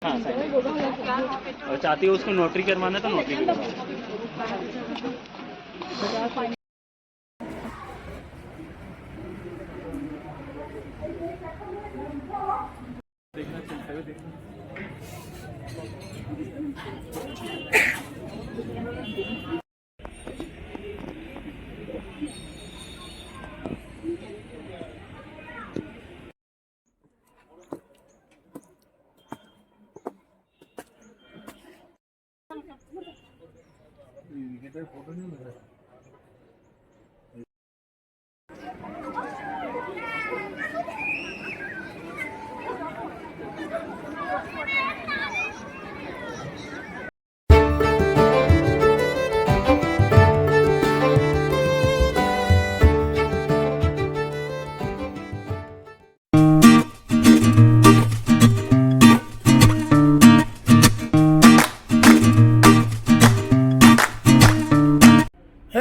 हाँ और चाहती हो उसको नोटरी करवाना है तो नोटरी भी करवा।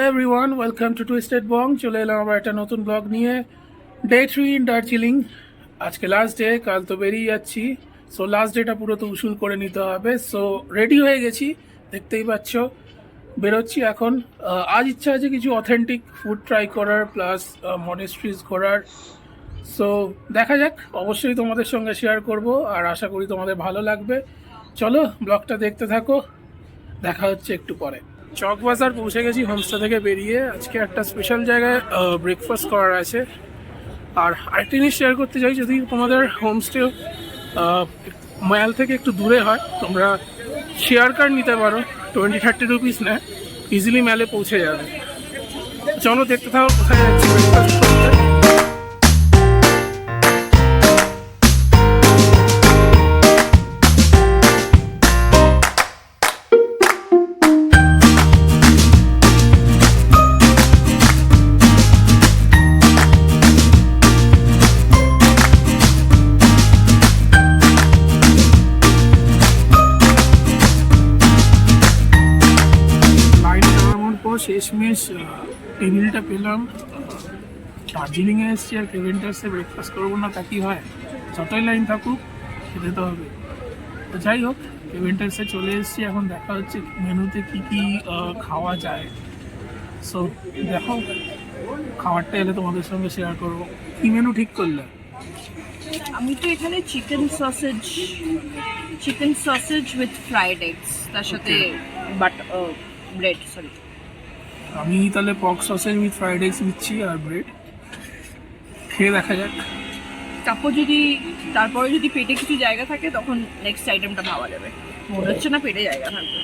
এভরিওয়ান, ওয়েলকাম টু টুইস্টেড বং। চলে এলাম আবার একটা নতুন ব্লগ নিয়ে। Day 3 in Darjeeling. আজকে লাস্ট ডে, কাল তো বেরিয়ে যাচ্ছি। সো লাস্ট ডেটা পুরো তো উসুল করে নিতে হবে। সো রেডি হয়ে গেছি, দেখতেই পাচ্ছ। বেরোচ্ছি এখন। আজ ইচ্ছা আছে কিছু অথেন্টিক ফুড ট্রাই করার, প্লাস মনেস্ট্রিজ ঘোরার। সো দেখা যাক, অবশ্যই তোমাদের সঙ্গে শেয়ার করব আর আশা করি তোমাদের ভালো লাগবে। চলো ব্লগটা দেখতে থাকো, দেখা হচ্ছে একটু পরে। চকবাজার পৌঁছে গেছি হোমস্টে থেকে বেরিয়ে। আজকে একটা স্পেশাল জায়গায় ব্রেকফাস্ট করার আছে। আর আরেকটা জিনিস শেয়ার করতে চাই, যদি তোমাদের হোমস্টে মায়াল থেকে একটু দূরে হয়, তোমরা শেয়ার কার নিতে পারো। 20-30 রুপিস নেয়, ইজিলি ম্যালে পৌঁছে যাবে। চলো দেখতে থাকো কোথায় যাচ্ছি ব্রেকফাস্ট করতে। শেষমেশ টেবিলটা পেলাম। দার্জিলিংয়ে এসেছি আর কেভেন্টার্সে ব্রেকফাস্ট করবো না তা কি হয়? যতই লাইন থাকুক খেতে তো হবে। তো যাই হোক, কেভেন্টার্সে চলে এসেছি। এখন দেখা হচ্ছে মেনুতে কি কি খাওয়া যায়। সো দেখো, খাবারটা এলে তোমাদের সঙ্গে শেয়ার করবো। কি মেনু ঠিক করলে? আমি তো এখানে chicken sausage with fried eggs, তার সাথে ব্রেড। সরি, আমি তাহলে পক সসেজ উইথ ফ্রাইড এগস নিচ্ছি আর ব্রেড। খেয়ে দেখা যাক। তারপরে যদি পেটে কিছু জায়গা থাকে তখন নেক্সট আইটেমটা ভাবা যাবে। মনে হচ্ছে না পেটে জায়গা থাকবে।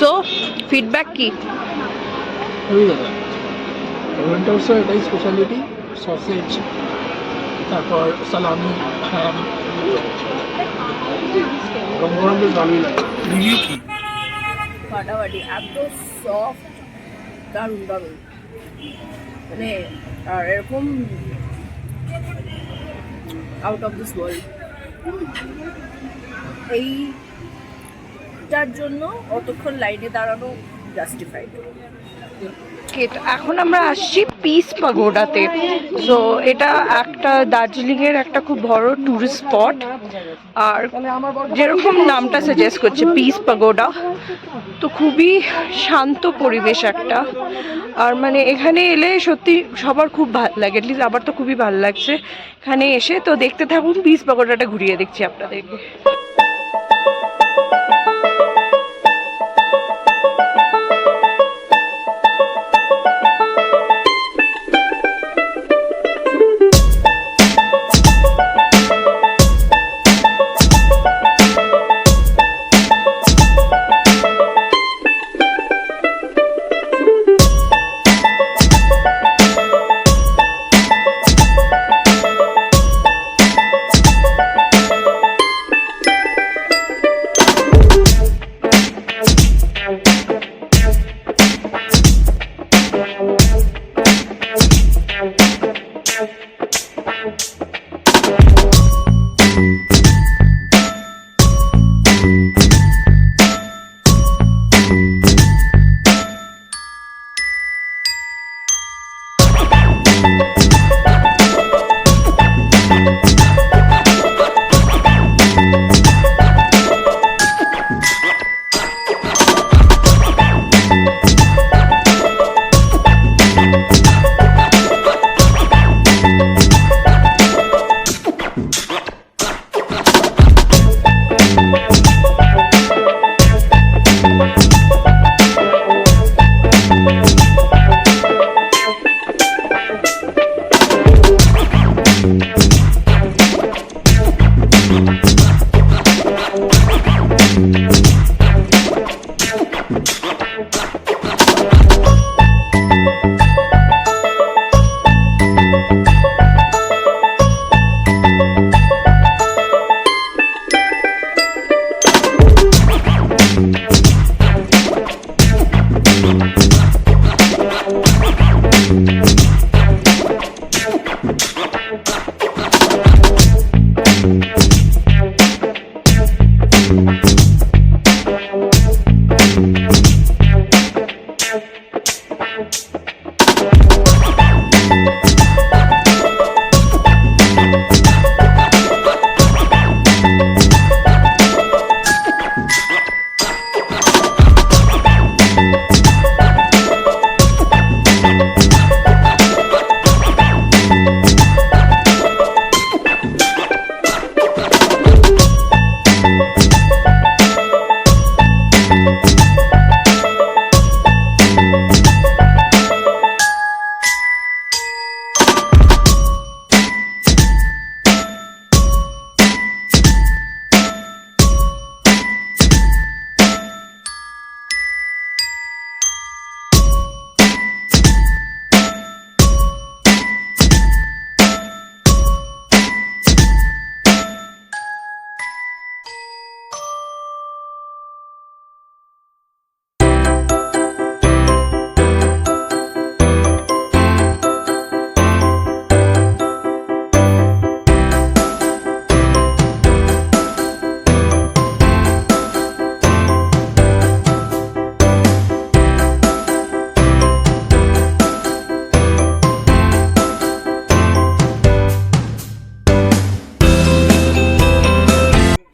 সো ফিডব্যাক কি? কেভেন্টার্সের এটাই স্পেশালিটি, সসেজ, তারপর সালামি, হ্যাম। গরম বেশ ভালোই লাগে। রিভিউ কি? ফাটাফাটি, এত সফট, দারুণ দারুণ। মানে আর এরকম আউট অফ দিস ওয়ার্ল্ড। এইটার জন্য অতক্ষণ লাইনে দাঁড়ানো জাস্টিফাইড। এখন আমরা আসছি পিস পাগোডাতে। সো এটা একটা দার্জিলিংয়ের একটা খুব বড় ট্যুরিস্ট স্পট। আর যেরকম নামটা সাজেস্ট করছে, পিস পাগোডা, তো খুবই শান্ত পরিবেশ একটা। আর মানে এখানে এলে সত্যি সবার খুব ভালো লাগে, অ্যাটলিস্ট আমার তো খুবই ভালো লাগছে এখানে এসে। তো দেখতে থাকুন, পিস পাগোডাটা ঘুরিয়ে দেখছি আপনাদেরকে।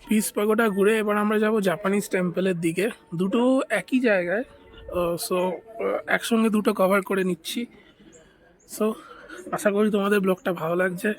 পিস পাগোডা ঘুরে এবার আমরা যাব জাপানিজ টেম্পলের দিকে। দুটো একই জায়গায়, সো একসঙ্গে দুটো কভার করে নিচ্ছি। সো আশা করি তোমাদের ব্লগটা ভালো লাগছে।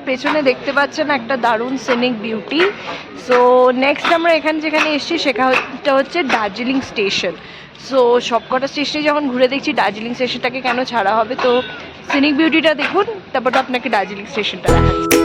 পেছনে দেখতে পাচ্ছেন একটা দারুণ সিনিক বিউটি। সো নেক্সট আমরা এখানে যেখানে এসেছি সেটা হচ্ছে দার্জিলিং স্টেশন। সো সবকটা স্টেশনে যখন ঘুরে দেখছি দার্জিলিং স্টেশনটাকে কেন ছাড়া হবে, তো সিনিক বিউটিটা দেখুন, তারপর আপনাকে দার্জিলিং স্টেশনটা দেখাচ্ছি।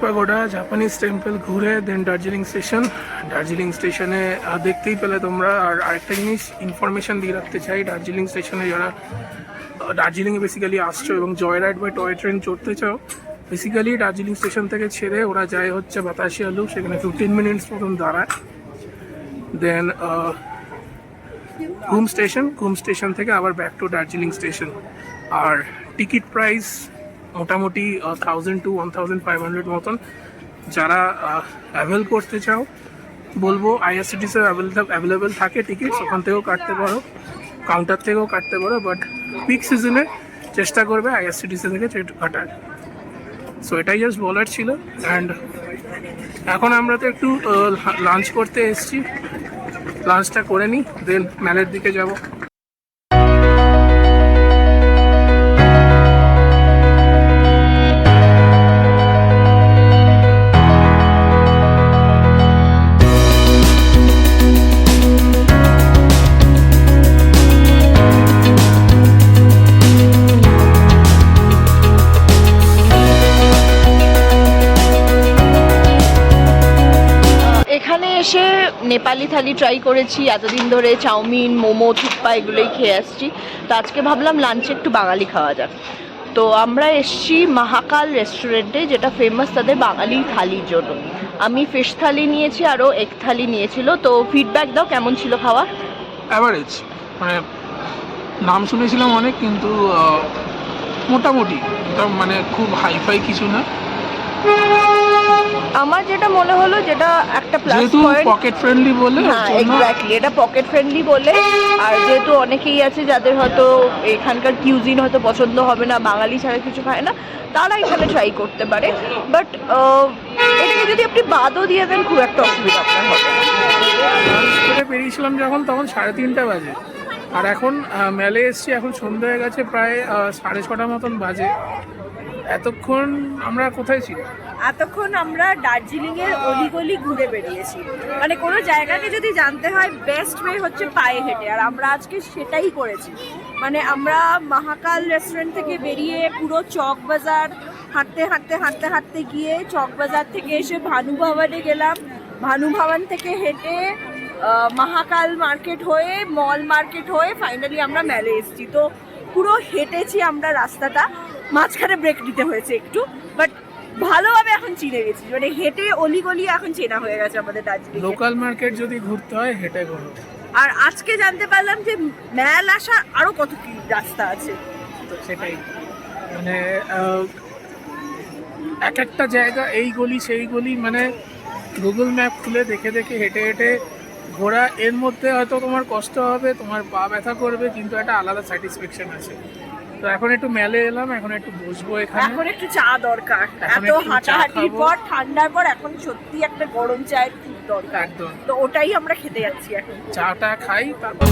পাগোডা, জাপানিজ টেম্পল ঘুরে দেন দার্জিলিং স্টেশনে দেখতেই পেলে তোমরা। আর আরেকটা জিনিস ইনফরমেশন দিয়ে রাখতে চাই, দার্জিলিং স্টেশনে যারা দার্জিলিংয়ে বেসিক্যালি আসছো এবং জয় রাইড বা টয় ট্রেন চড়তে চাও, বেসিক্যালি দার্জিলিং স্টেশন থেকে ছেড়ে ওরা যায় হচ্ছে বাতাসিয়া লুপ, সেখানে 15 মিনিটস মতন দাঁড়ায়। দেন ঘুম স্টেশন থেকে আবার ব্যাক টু দার্জিলিং স্টেশন। আর টিকিট প্রাইস মোটামুটি 1000 to 1500 মতন। যারা অ্যাভেল করতে চাও বলবো আইআরসিটিসে অ্যাভেলেবেল থাকে টিকিট, ওখান থেকেও কাটতে পারো, কাউন্টার থেকেও কাটতে পারো, বাট পিক সিজনে চেষ্টা করবে আইআরসিটিসি থেকে কাটার। সো এটাই জাস্ট বলার ছিল। অ্যান্ড এখন আমরা তো একটু লাঞ্চ করতে এসেছি, লাঞ্চটা করে নিই দেন ম্যালের দিকে যাব। এখানে এসে নেপালি থালি ট্রাই করেছি, এতদিন ধরে চাউমিন, মোমো, থুপ্পা এগুলোই খেয়ে আসছি। তো আজকে ভাবলাম লাঞ্চে একটু বাঙালি খাওয়া যাক। তো আমরা এসছি মহাকাল রেস্টুরেন্টে, যেটা ফেমাস তাদের বাঙালি থালির জন্য। আমি ফিশ থালি নিয়েছি, আরও এগ থালি নিয়েছিল। তো ফিডব্যাক দাও, কেমন ছিল খাওয়া? অ্যাভারেজ, মানে নাম শুনেছিলাম অনেক, কিন্তু মোটামুটি, মানে খুব হাইফাই কিছু না। আমার যেটা মনে হলো, যেটা একটা প্লাস যেহেতু পয়েন্ট, পকেট ফ্রেন্ডলি বলে, হ্যাঁ এক্স্যাক্টলি, এটা পকেট ফ্রেন্ডলি বলে। আর যেহেতু অনেকেই আছে যাদের হয়তো এখানকার কিউজিন হয়তো পছন্দ হবে না, বাঙালি ছাড়া কিছু খায় না, তারা এখানে ট্রাই করতে পারে। বাট এটাকে যদি আপনি বাদও দিয়ে দেন, খুব একটা অসুবিধা আপনার হবে না। লাঞ্চ করে বেরিয়েছিলাম যখন, তখন 3:30 বাজে। আর এখন মেলে এসছি, এখন সন্ধ্যা হয়ে গেছে, প্রায় 6:30 মতন বাজে। এতক্ষণ আমরা কোথায় ছিলাম? এতক্ষণ আমরা দার্জিলিংয়ের অলিগলি ঘুরে বেরিয়েছি। মানে কোনো জায়গাকে যদি জানতে হয়, বেস্ট ওয়ে হচ্ছে পায়ে হেঁটে, আর আমরা আজকে সেটাই করেছি। মানে আমরা মহাকাল রেস্টুরেন্ট থেকে বেরিয়ে পুরো চক বাজার হাঁটতে গিয়ে চক বাজার থেকে এসে ভানু ভবনে গেলাম, ভানু ভবন থেকে হেঁটে মহাকাল মার্কেট হয়ে, মল মার্কেট হয়ে ফাইনালি আমরা মেলে এসেছি। তো পুরো হেঁটেছি আমরা রাস্তাটা, মাঝখানে ব্রেক নিতে হয়েছে একটু, বাট ভালোভাবে এখন চিনে গেছি। মানে হেঁটে অলিগলি এখন চেনা হয়ে গেছে আমাদের দার্জিলিং। লোকাল মার্কেট যদি ঘুরতে হয় হেঁটে ঘুরো। আর আজকে জানতে পারলাম যে মেল আসার আরো কত কি রাস্তা আছে। তো সেটাই, মানে এক একটা জায়গা, এই গলি সেই গলি, মানে গুগল ম্যাপ খুলে দেখে হেঁটে হেঁটে ঘোরা। এর মধ্যে হয়তো তোমার কষ্ট হবে, তোমার পা ব্যথা করবে, কিন্তু একটা আলাদা স্যাটিসফ্যাকশন আছে। তো এখন একটু মেলে এলাম, এখন একটু বসবো এখানে, এখন একটু চা দরকার। এখন এত একটু চা হাঁটাহাঁটির খাবো। পর, ঠান্ডার পর এখন সত্যি একটা গরম চায়ের খুব দরকার। একদম। তো ওটাই আমরা খেতে যাচ্ছি এখন। চাটা খাই, তারপর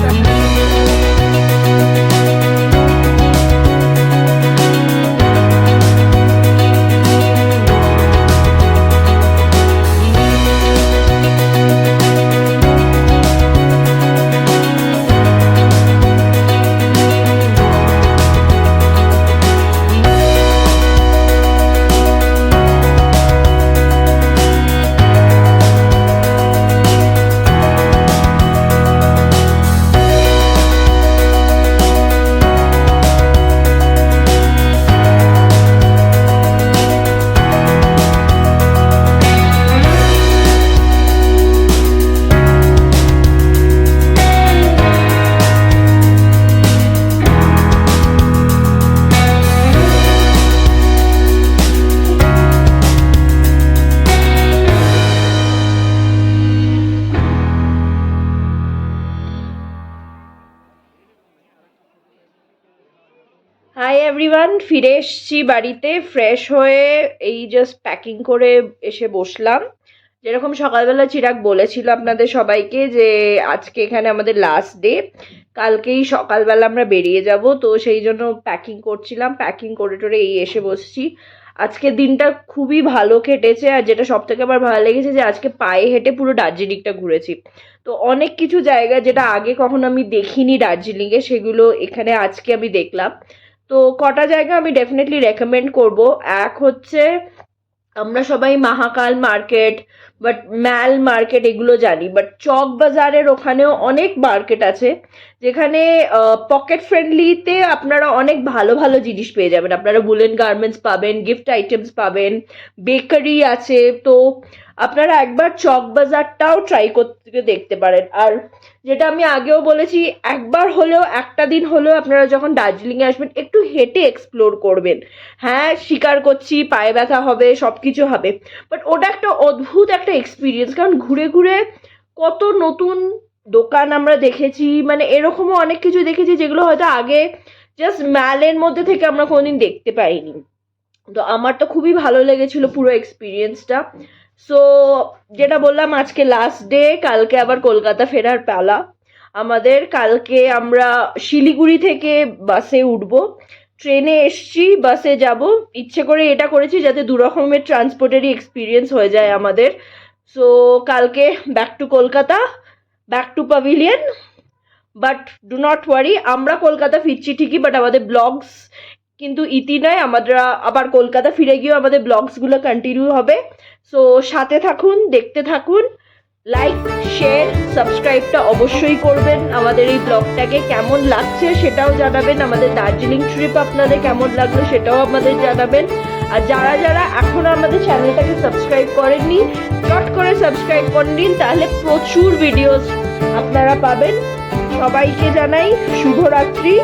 হাই এভরিওয়ান, ফিরে এসেছি বাড়িতে ফ্রেশ হয়ে। এই জাস্ট প্যাকিং করে এসে বসলাম। যেরকম সকালবেলা চিরাগ বলেছিল আপনাদের সবাইকে যে আজকে এখানে আমাদের লাস্ট ডে, কালকেই সকালবেলা আমরা বেরিয়ে যাব। তো সেই জন্য প্যাকিং করছিলাম, প্যাকিং করে টোরে এই এসে বসছি। আজকের দিনটা খুবই ভালো কেটেছে। আর যেটা সব থেকে আমার ভালো লেগেছে যে আজকে পায়ে হেঁটে পুরো দার্জিলিংটা ঘুরেছি। তো অনেক কিছু জায়গা যেটা আগে কখনো আমি দেখিনি দার্জিলিংয়ে, সেগুলো এখানে আজকে আমি দেখলাম। তো কটা জায়গা আমি ডেফিনেটলি রেকমেন্ড করব। এক হচ্ছে আমরা সবাই মহাকাল মার্কেট বাট ম্যাল মার্কেট এগুলো জানি, বাট চক বাজারের ওখানেও অনেক মার্কেট আছে যেখানে পকেট ফ্রেন্ডলিতে আপনারা অনেক ভালো ভালো জিনিস পেয়ে যাবেন। আপনারা উলেন গার্মেন্টস পাবেন, গিফট আইটেমস পাবেন, বেকারি আছে। তো আপনারা একবার চক বাজারটাও ট্রাই করতে দেখতে পারেন। আর যেটা আমি আগেও বলেছি, একবার হলেও একটা দিন হলেও আপনারা যখন দার্জিলিংয়ে আসবেন একটু হেঁটে এক্সপ্লোর করবেন। হ্যাঁ, স্বীকার করছি পায়ে ব্যথা হবে, সব কিছু হবে, বাট ওটা একটা অদ্ভুত একটা এক্সপিরিয়েন্স। কারণ ঘুরে ঘুরে কত নতুন দোকান আমরা দেখেছি, মানে এরকমও অনেক কিছু দেখেছি যেগুলো হয়তো আগে জাস্ট ম্যালের মধ্যে থেকে আমরা কোনোদিন দেখতে পাইনি। তো আমার তো খুবই ভালো লেগেছিল পুরো এক্সপিরিয়েন্সটা। সো যেটা বললাম, আজকে লাস্ট ডে, কালকে আবার কলকাতা ফেরার পালা আমাদের। কালকে আমরা শিলিগুড়ি থেকে বাসে উঠবো, ট্রেনে এসছি, বাসে যাব। ইচ্ছে করে এটা করেছি যাতে দু রকমের ট্রান্সপোর্টেরই এক্সপিরিয়েন্স হয়ে যায় আমাদের। সো কালকে back to Kolkata, back to pavilion. But do not worry, আমরা কলকাতা ফিরছি ঠিকই, বাট আমাদের ব্লগস কিন্তু ইতি নয়। আমরা আবার কলকাতা ফিরে গিয়েও আমাদের ব্লগসগুলো কন্টিনিউ হবে। সো সাথে থাকুন, দেখতে থাকুন। লাইক, শেয়ার, সাবস্ক্রাইবটা অবশ্যই করবেন। আমাদের এই ব্লগটাকে কেমন লাগছে সেটাও জানাবেন। আমাদের দার্জিলিং ট্রিপ আপনাদের কেমন লাগলো সেটাও আমাদের জানাবেন। আর যারা যারা এখনও আমাদের চ্যানেলটাকে সাবস্ক্রাইব করেননি, চট করে সাবস্ক্রাইব করে নিন, তাহলে প্রচুর ভিডিওস আপনারা পাবেন। সবাইকে জানাই শুভরাত্রি,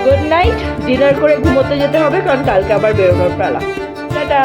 গুড নাইট। ডিনার করে ঘুমোতে যেতে হবে কারণ কালকে আবার বেরোনোর পালা। টাটা।